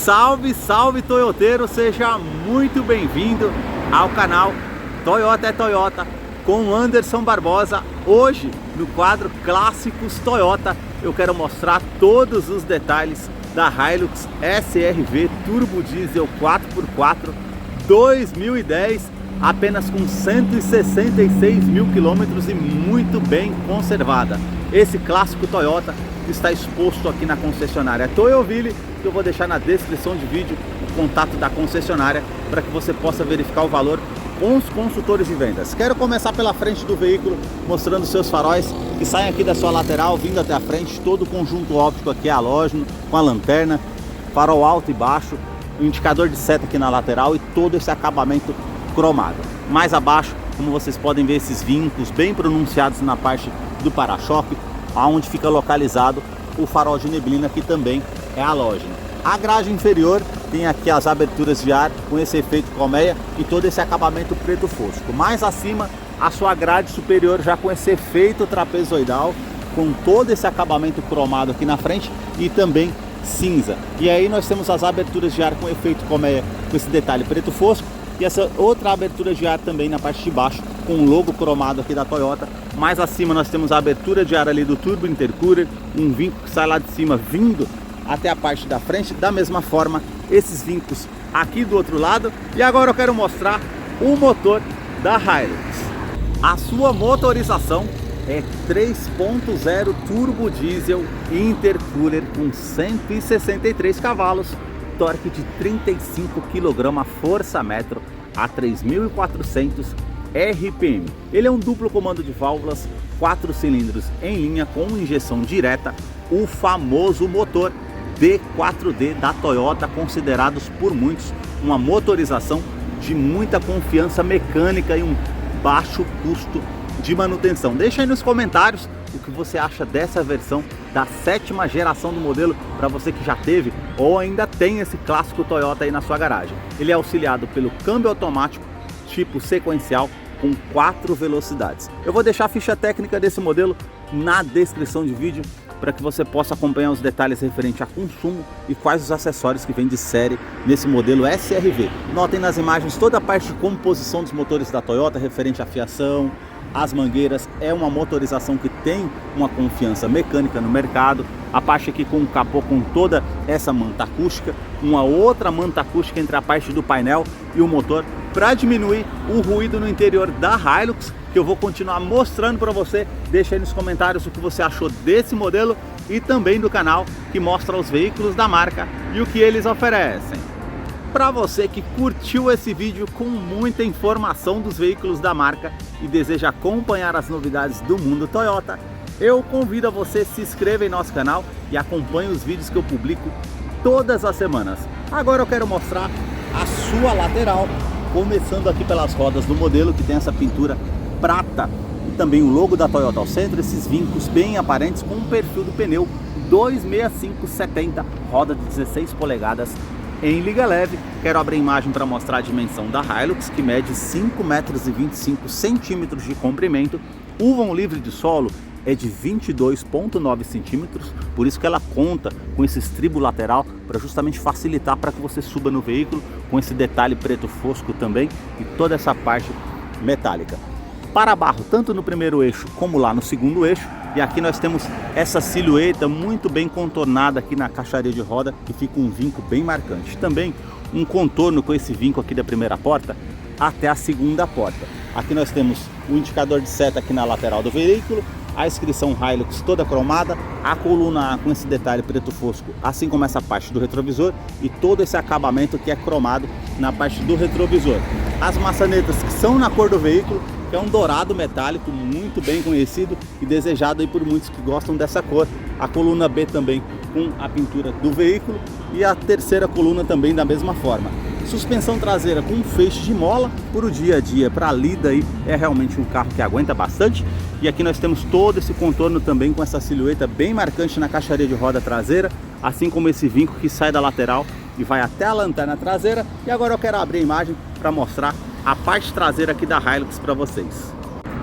Salve, salve toyoteiro, seja muito bem-vindo ao canal Toyota é Toyota com Anderson Barbosa. Hoje, no quadro Clássicos Toyota, eu quero mostrar todos os detalhes da Hilux SR-V Turbo Diesel 4x4 2010, apenas com 166 mil quilômetros e muito bem conservada. Esse clássico Toyota está exposto aqui na concessionária Toyoville, que eu vou deixar na descrição de vídeo o contato da concessionária para que você possa verificar o valor com os consultores de vendas. Quero começar pela frente do veículo, mostrando seus faróis que saem aqui da sua lateral, vindo até a frente, todo o conjunto óptico aqui halógeno, com a lanterna, farol alto e baixo, o indicador de seta aqui na lateral e todo esse acabamento cromado. Mais abaixo, como vocês podem ver, esses vincos bem pronunciados na parte do para-choque, onde fica localizado o farol de neblina, que também é halógeno. A grade inferior tem aqui as aberturas de ar com esse efeito colmeia e todo esse acabamento preto fosco. Mais acima, a sua grade superior já com esse efeito trapezoidal, com todo esse acabamento cromado aqui na frente e também cinza. E aí nós temos as aberturas de ar com efeito colmeia, com esse detalhe preto fosco, e essa outra abertura de ar também na parte de baixo, com o logo cromado aqui da Toyota. Mais acima nós temos a abertura de ar ali do Turbo Intercooler, um vinco que sai lá de cima vindo até a parte da frente, da mesma forma esses vincos aqui do outro lado. E agora eu quero mostrar o motor da Hilux. A sua motorização é 3.0 Turbo Diesel Intercooler com 163 cavalos, torque de 35 kg força-metro a 3.400 RPM. Ele é um duplo comando de válvulas, 4 cilindros em linha com injeção direta, o famoso motor D4D da Toyota, considerados por muitos uma motorização de muita confiança mecânica e um baixo custo de manutenção. Deixa aí nos comentários o que você acha dessa versão da 7ª geração do modelo, para você que já teve ou ainda tem esse clássico Toyota aí na sua garagem. Ele é auxiliado pelo câmbio automático tipo sequencial com 4 velocidades. Eu vou deixar a ficha técnica desse modelo na descrição de vídeo para que você possa acompanhar os detalhes referentes a consumo e quais os acessórios que vem de série nesse modelo SR-V. Notem nas imagens toda a parte de composição dos motores da Toyota referente à fiação, as mangueiras. É uma motorização que tem uma confiança mecânica no mercado. A parte aqui com o capô com toda essa manta acústica, uma outra manta acústica entre a parte do painel e o motor, para diminuir o ruído no interior da Hilux, que eu vou continuar mostrando para você. Deixa aí nos comentários o que você achou desse modelo e também do canal que mostra os veículos da marca e o que eles oferecem. Para você que curtiu esse vídeo com muita informação dos veículos da marca e deseja acompanhar as novidades do mundo Toyota, eu convido a você se inscrever em nosso canal e acompanhe os vídeos que eu publico todas as semanas. Agora eu quero mostrar a sua lateral, começando aqui pelas rodas do modelo, que tem essa pintura prata e também o logo da Toyota ao centro, esses vincos bem aparentes com o perfil do pneu 265/70, roda de 16 polegadas em liga leve. Quero abrir a imagem para mostrar a dimensão da Hilux, que mede 5,25 m de comprimento. O vão livre de solo é de 22,9 centímetros, por isso que ela conta com esse estribo lateral para justamente facilitar para que você suba no veículo, com esse detalhe preto fosco também e toda essa parte metálica. Para-barro tanto no primeiro eixo como lá no segundo eixo, e aqui nós temos essa silhueta muito bem contornada aqui na caixaria de roda, que fica um vinco bem marcante. Também um contorno com esse vinco aqui da primeira porta até a segunda porta. Aqui nós temos o indicador de seta aqui na lateral do veículo, a inscrição Hilux toda cromada, a coluna A com esse detalhe preto fosco, assim como essa parte do retrovisor e todo esse acabamento que é cromado na parte do retrovisor. As maçanetas que são na cor do veículo, que é um dourado metálico muito bem conhecido e desejado aí por muitos que gostam dessa cor. A coluna B também com a pintura do veículo e a terceira coluna também da mesma forma. Suspensão traseira com um feixe de mola, para o dia a dia, para a lida aí, é realmente um carro que aguenta bastante. E aqui nós temos todo esse contorno também com essa silhueta bem marcante na caixaria de roda traseira, assim como esse vinco que sai da lateral e vai até a lanterna traseira. E agora eu quero abrir a imagem para mostrar a parte traseira aqui da Hilux para vocês.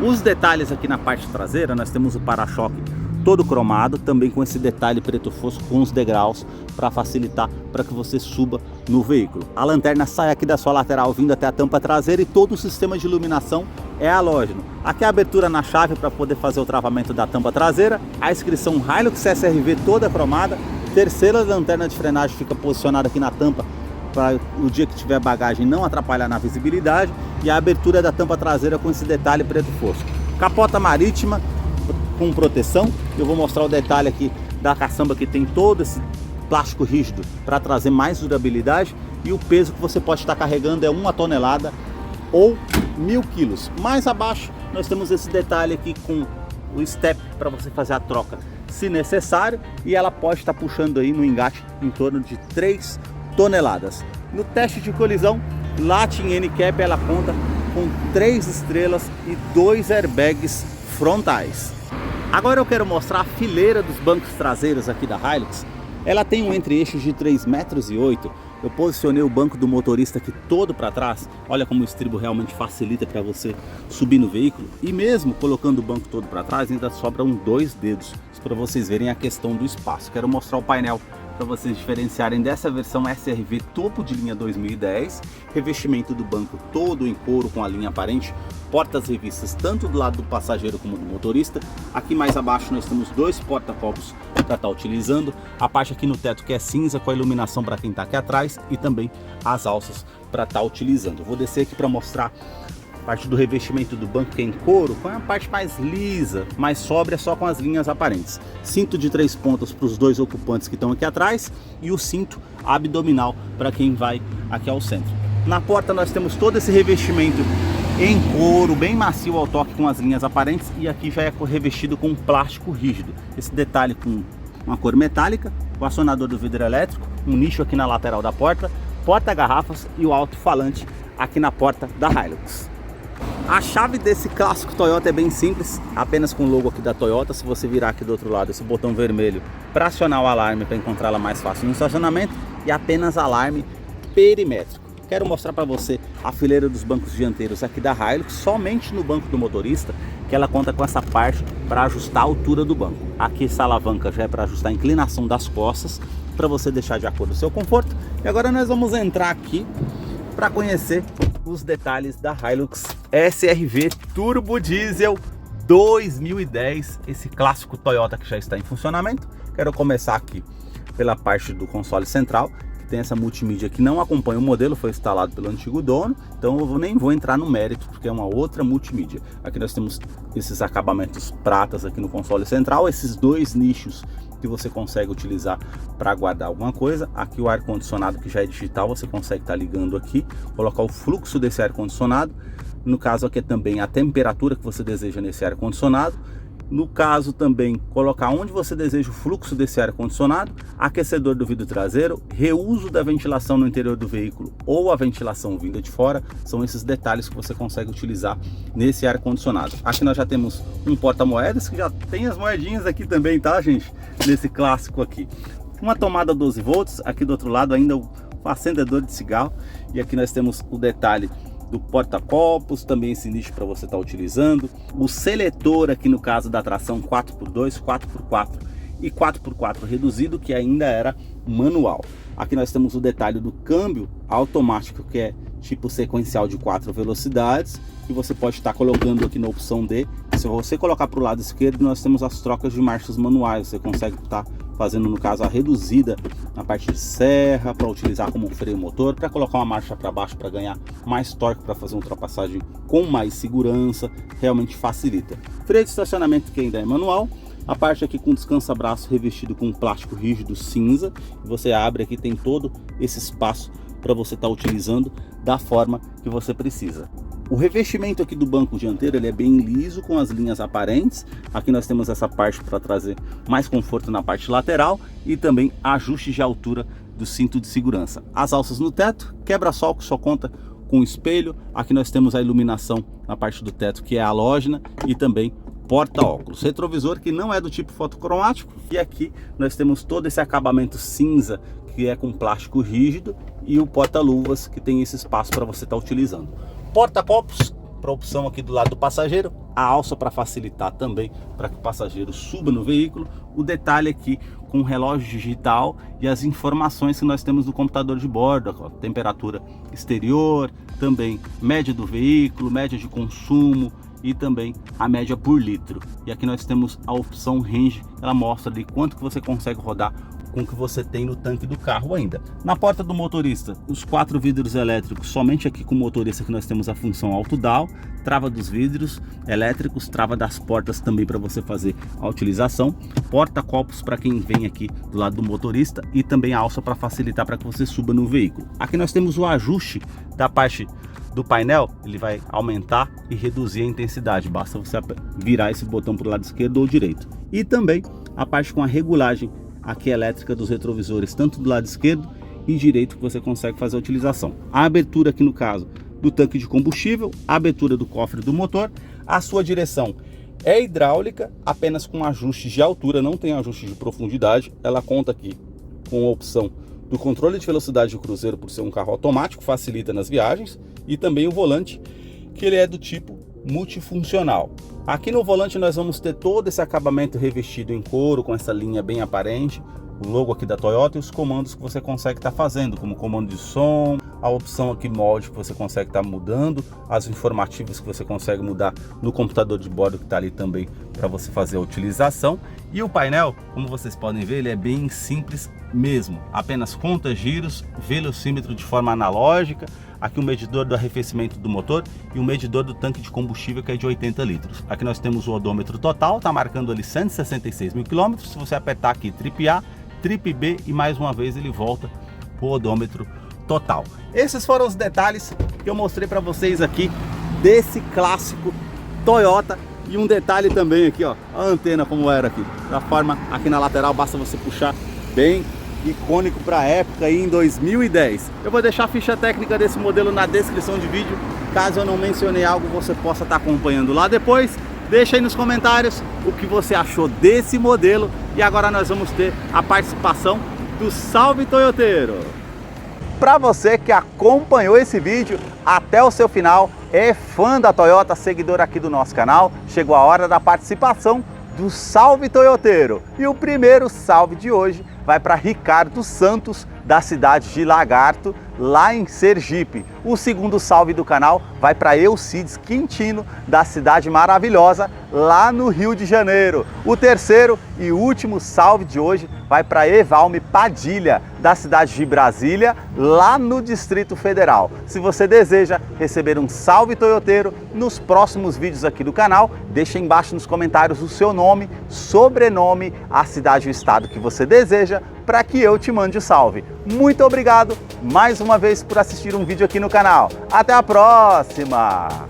Os detalhes aqui na parte traseira, nós temos o para-choque todo cromado, também com esse detalhe preto fosco com os degraus para facilitar para que você suba no veículo. A lanterna sai aqui da sua lateral vindo até a tampa traseira e todo o sistema de iluminação é halógeno. Aqui a abertura na chave para poder fazer o travamento da tampa traseira, a inscrição Hilux SRV toda cromada, terceira lanterna de frenagem fica posicionada aqui na tampa para o dia que tiver bagagem não atrapalhar na visibilidade, e a abertura da tampa traseira com esse detalhe preto fosco. Capota marítima com proteção, eu vou mostrar o detalhe aqui da caçamba que tem todo esse plástico rígido para trazer mais durabilidade, e o peso que você pode estar carregando é 1 tonelada ou 1000 quilos. Mais abaixo nós temos esse detalhe aqui com o step para você fazer a troca se necessário, e ela pode estar puxando aí no engate em torno de 3 toneladas. No teste de colisão, Latin N-Cap ela conta com 3 estrelas e 2 airbags frontais. Agora eu quero mostrar a fileira dos bancos traseiros aqui da Hilux. Ela tem um entre-eixo de 3,8 metros. Eu posicionei o banco do motorista aqui todo para trás. Olha como o estribo realmente facilita para você subir no veículo. E mesmo colocando o banco todo para trás, ainda sobram 2 dedos. Para vocês verem a questão do espaço. Quero mostrar o painel para vocês diferenciarem dessa versão SRV topo de linha 2010. Revestimento do banco todo em couro com a linha aparente. Portas revistas tanto do lado do passageiro como do motorista. Aqui mais abaixo nós temos 2 porta-copos para estar utilizando. A parte aqui no teto que é cinza com a iluminação para quem está aqui atrás, e também as alças para estar utilizando. Eu vou descer aqui para mostrar a parte do revestimento do banco, que é em couro, com a parte mais lisa, mais sóbria, só com as linhas aparentes. Cinto de 3 pontas para os 2 ocupantes que estão aqui atrás, e o cinto abdominal para quem vai aqui ao centro. Na porta nós temos todo esse revestimento em couro, bem macio ao toque com as linhas aparentes, e aqui já é revestido com plástico rígido. Esse detalhe com uma cor metálica, o acionador do vidro elétrico, um nicho aqui na lateral da porta, porta-garrafas e o alto-falante aqui na porta da Hilux. A chave desse clássico Toyota é bem simples, apenas com o logo aqui da Toyota. Se você virar aqui do outro lado, esse botão vermelho para acionar o alarme para encontrá-la mais fácil no estacionamento, e apenas alarme perimétrico. Quero mostrar para você a fileira dos bancos dianteiros aqui da Hilux, somente no banco do motorista, que ela conta com essa parte para ajustar a altura do banco. Aqui essa alavanca já é para ajustar a inclinação das costas, para você deixar de acordo com o seu conforto. E agora nós vamos entrar aqui para conhecer os detalhes da Hilux SRV Turbo Diesel 2010, esse clássico Toyota que já está em funcionamento. Quero começar aqui pela parte do console central, que tem essa multimídia que não acompanha o modelo, foi instalado pelo antigo dono, então eu nem vou entrar no mérito, porque é uma outra multimídia. Aqui nós temos esses acabamentos pratas aqui no console central, esses 2 nichos que você consegue utilizar para guardar alguma coisa. Aqui o ar-condicionado, que já é digital, você consegue estar ligando aqui, colocar o fluxo desse ar-condicionado. No caso aqui é também a temperatura que você deseja nesse ar-condicionado. No caso também colocar onde você deseja o fluxo desse ar-condicionado, aquecedor do vidro traseiro, reuso da ventilação no interior do veículo ou a ventilação vinda de fora. São esses detalhes que você consegue utilizar nesse ar-condicionado. Aqui nós já temos um porta-moedas, que já tem as moedinhas aqui também, tá, gente? Nesse clássico aqui. Uma tomada 12 volts, aqui do outro lado ainda o acendedor de cigarro, e aqui nós temos o detalhe do porta-copos, também esse nicho para você estar utilizando, o seletor aqui no caso da tração 4x2, 4x4 e 4x4 reduzido, que ainda era manual. Aqui nós temos o detalhe do câmbio automático, que é tipo sequencial de 4 velocidades, e você pode estar colocando aqui na opção D. Se você colocar para o lado esquerdo, nós temos as trocas de marchas manuais. Você consegue estar fazendo, no caso, a reduzida na parte de serra, para utilizar como freio motor, para colocar uma marcha para baixo para ganhar mais torque, para fazer uma ultrapassagem com mais segurança. Realmente facilita. Freio de estacionamento, que ainda é manual. A parte aqui com descansa-braço revestido com plástico rígido cinza. Você abre aqui, tem todo esse espaço para você estar utilizando da forma que você precisa. O revestimento aqui do banco dianteiro ele é bem liso, com as linhas aparentes. Aqui nós temos essa parte para trazer mais conforto na parte lateral, e também ajustes de altura do cinto de segurança. As alças no teto, quebra-sol que só conta com espelho. Aqui nós temos a iluminação na parte do teto, que é halógena, e também porta-óculos. Retrovisor que não é do tipo fotocromático, e aqui nós temos todo esse acabamento cinza que é com plástico rígido, e o porta-luvas que tem esse espaço para você estar utilizando. Porta-copos para opção aqui do lado do passageiro, a alça para facilitar também para que o passageiro suba no veículo. O detalhe aqui com o relógio digital e as informações que nós temos no computador de bordo, a temperatura exterior, também média do veículo, média de consumo e também a média por litro. E aqui nós temos a opção Range, ela mostra ali quanto que você consegue rodar com o que você tem no tanque do carro ainda. Na porta do motorista, os 4 vidros elétricos, somente aqui com o motorista que nós temos a função Auto Down, trava dos vidros elétricos, trava das portas também para você fazer a utilização, porta-copos para quem vem aqui do lado do motorista e também a alça para facilitar para que você suba no veículo. Aqui nós temos o ajuste da parte do painel, ele vai aumentar e reduzir a intensidade, basta você virar esse botão para o lado esquerdo ou direito. E também a parte com a regulagem aqui elétrica dos retrovisores, tanto do lado esquerdo e direito, que você consegue fazer a utilização. A abertura aqui no caso do tanque de combustível, a abertura do cofre do motor, a sua direção é hidráulica, apenas com ajustes de altura, não tem ajuste de profundidade. Ela conta aqui com a opção do controle de velocidade do cruzeiro, por ser um carro automático, facilita nas viagens, e também o volante, que ele é do tipo multifuncional. Aqui no volante nós vamos ter todo esse acabamento revestido em couro, com essa linha bem aparente, o logo aqui da Toyota e os comandos que você consegue estar fazendo, como comando de som, a opção aqui molde que você consegue estar mudando, as informativas que você consegue mudar no computador de bordo que está ali também para você fazer a utilização. E o painel, como vocês podem ver, ele é bem simples mesmo, apenas conta giros, velocímetro de forma analógica, aqui um medidor do arrefecimento do motor e um medidor do tanque de combustível, que é de 80 litros. Aqui nós temos o odômetro total, está marcando ali 166 mil quilômetros. Se você apertar aqui Trip A, Trip B e mais uma vez ele volta para o odômetro total. Esses foram os detalhes que eu mostrei para vocês aqui desse clássico Toyota. E um detalhe também aqui, ó, a antena como era aqui, da forma aqui na lateral, basta você puxar, bem icônico para a época aí em 2010. Eu vou deixar a ficha técnica desse modelo na descrição de vídeo, caso eu não mencionei algo, você possa estar acompanhando lá depois. Deixa aí nos comentários o que você achou desse modelo. E agora nós vamos ter a participação do Salve Toyoteiro. Para você que acompanhou esse vídeo até o seu final, é fã da Toyota, seguidor aqui do nosso canal, chegou a hora da participação do Salve Toyoteiro. E o primeiro salve de hoje vai para Ricardo Santos, da cidade de Lagarto, lá em Sergipe. O segundo salve do canal vai para Eucides Quintino, da cidade maravilhosa, lá no Rio de Janeiro. O terceiro e último salve de hoje vai para Evalme Padilha, da cidade de Brasília, lá no Distrito Federal. Se você deseja receber um salve toyoteiro nos próximos vídeos aqui do canal, deixa embaixo nos comentários o seu nome, sobrenome, a cidade e o estado que você deseja, para que eu te mande o salve. Muito obrigado mais uma vez por assistir um vídeo aqui no canal. Até a próxima!